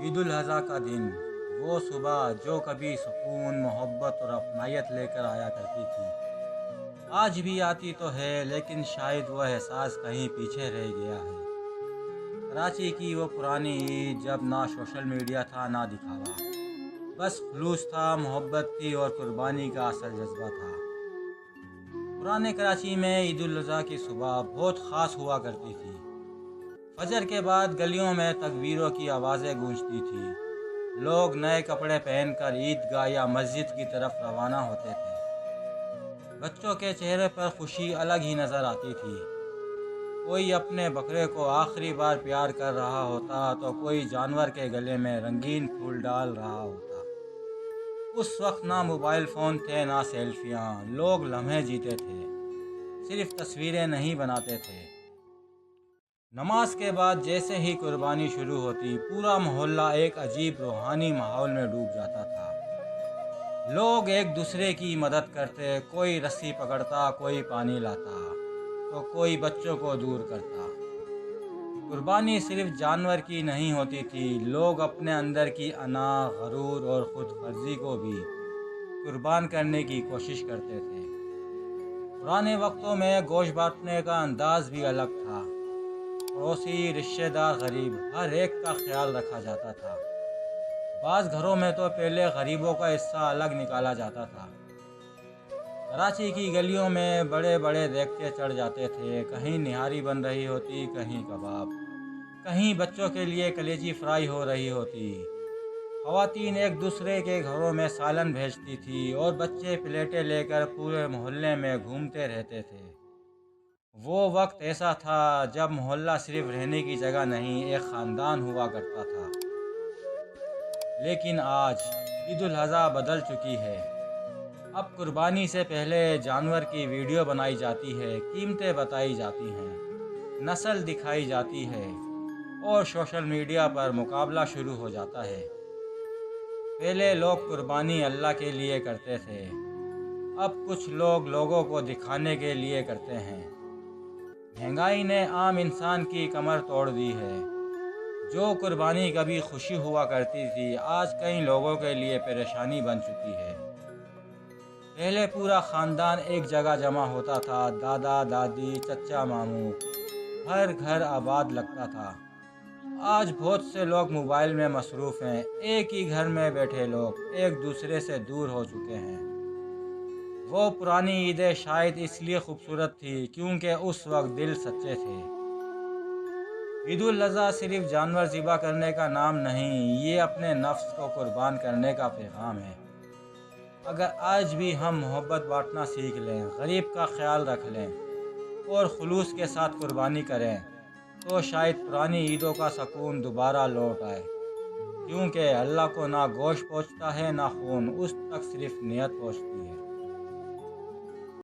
عید الاضحیٰ کا دن، وہ صبح جو کبھی سکون، محبت اور اپنائیت لے کر آیا کرتی تھی، آج بھی آتی تو ہے لیکن شاید وہ احساس کہیں پیچھے رہ گیا ہے۔ کراچی کی وہ پرانی عید جب نہ سوشل میڈیا تھا نہ دکھاوا، بس خلوص تھا، محبت تھی اور قربانی کا اصل جذبہ تھا۔ پرانے کراچی میں عید الاضحیٰ کی صبح بہت خاص ہوا کرتی تھی۔ فجر کے بعد گلیوں میں تکبیروں کی آوازیں گونجتی تھیں، لوگ نئے کپڑے پہن کر عیدگاہ یا مسجد کی طرف روانہ ہوتے تھے۔ بچوں کے چہرے پر خوشی الگ ہی نظر آتی تھی، کوئی اپنے بکرے کو آخری بار پیار کر رہا ہوتا تو کوئی جانور کے گلے میں رنگین پھول ڈال رہا ہوتا۔ اس وقت نہ موبائل فون تھے نہ سیلفیاں، لوگ لمحے جیتے تھے، صرف تصویریں نہیں بناتے تھے۔ نماز کے بعد جیسے ہی قربانی شروع ہوتی، پورا محلہ ایک عجیب روحانی ماحول میں ڈوب جاتا تھا۔ لوگ ایک دوسرے کی مدد کرتے، کوئی رسی پکڑتا، کوئی پانی لاتا، تو کوئی بچوں کو دور کرتا۔ قربانی صرف جانور کی نہیں ہوتی تھی، لوگ اپنے اندر کی انا، غرور اور خود غرضی کو بھی قربان کرنے کی کوشش کرتے تھے۔ پرانے وقتوں میں گوشت بانٹنے کا انداز بھی الگ تھا، پڑوسی، رشتہ دار، غریب، ہر ایک کا خیال رکھا جاتا تھا۔ بعض گھروں میں تو پہلے غریبوں کا حصہ الگ نکالا جاتا تھا۔ کراچی کی گلیوں میں بڑے بڑے دیگچے چڑھ جاتے تھے، کہیں نہاری بن رہی ہوتی، کہیں کباب، کہیں بچوں کے لیے کلیجی فرائی ہو رہی ہوتی۔ خواتین ایک دوسرے کے گھروں میں سالن بھیجتی تھی اور بچے پلیٹیں لے کر پورے محلے میں گھومتے رہتے تھے۔ وہ وقت ایسا تھا جب محلہ صرف رہنے کی جگہ نہیں، ایک خاندان ہوا کرتا تھا۔ لیکن آج عید الاضحیٰ بدل چکی ہے۔ اب قربانی سے پہلے جانور کی ویڈیو بنائی جاتی ہے، قیمتیں بتائی جاتی ہیں، نسل دکھائی جاتی ہے اور سوشل میڈیا پر مقابلہ شروع ہو جاتا ہے۔ پہلے لوگ قربانی اللہ کے لیے کرتے تھے، اب کچھ لوگ لوگوں کو دکھانے کے لیے کرتے ہیں۔ مہنگائی نے عام انسان کی کمر توڑ دی ہے۔ جو قربانی کبھی خوشی ہوا کرتی تھی، آج کئی لوگوں کے لیے پریشانی بن چکی ہے۔ پہلے پورا خاندان ایک جگہ جمع ہوتا تھا، دادا، دادی، چچا، ماموں، ہر گھر آباد لگتا تھا۔ آج بہت سے لوگ موبائل میں مصروف ہیں، ایک ہی گھر میں بیٹھے لوگ ایک دوسرے سے دور ہو چکے ہیں۔ وہ پرانی عیدیں شاید اس لیے خوبصورت تھی کیونکہ اس وقت دل سچے تھے۔ عید الاضحیٰ صرف جانور ذبح کرنے کا نام نہیں، یہ اپنے نفس کو قربان کرنے کا پیغام ہے۔ اگر آج بھی ہم محبت بانٹنا سیکھ لیں، غریب کا خیال رکھ لیں اور خلوص کے ساتھ قربانی کریں، تو شاید پرانی عیدوں کا سکون دوبارہ لوٹ آئے، کیونکہ اللہ کو نہ گوشت پہنچتا ہے نہ خون، اس تک صرف نیت پہنچتی ہے۔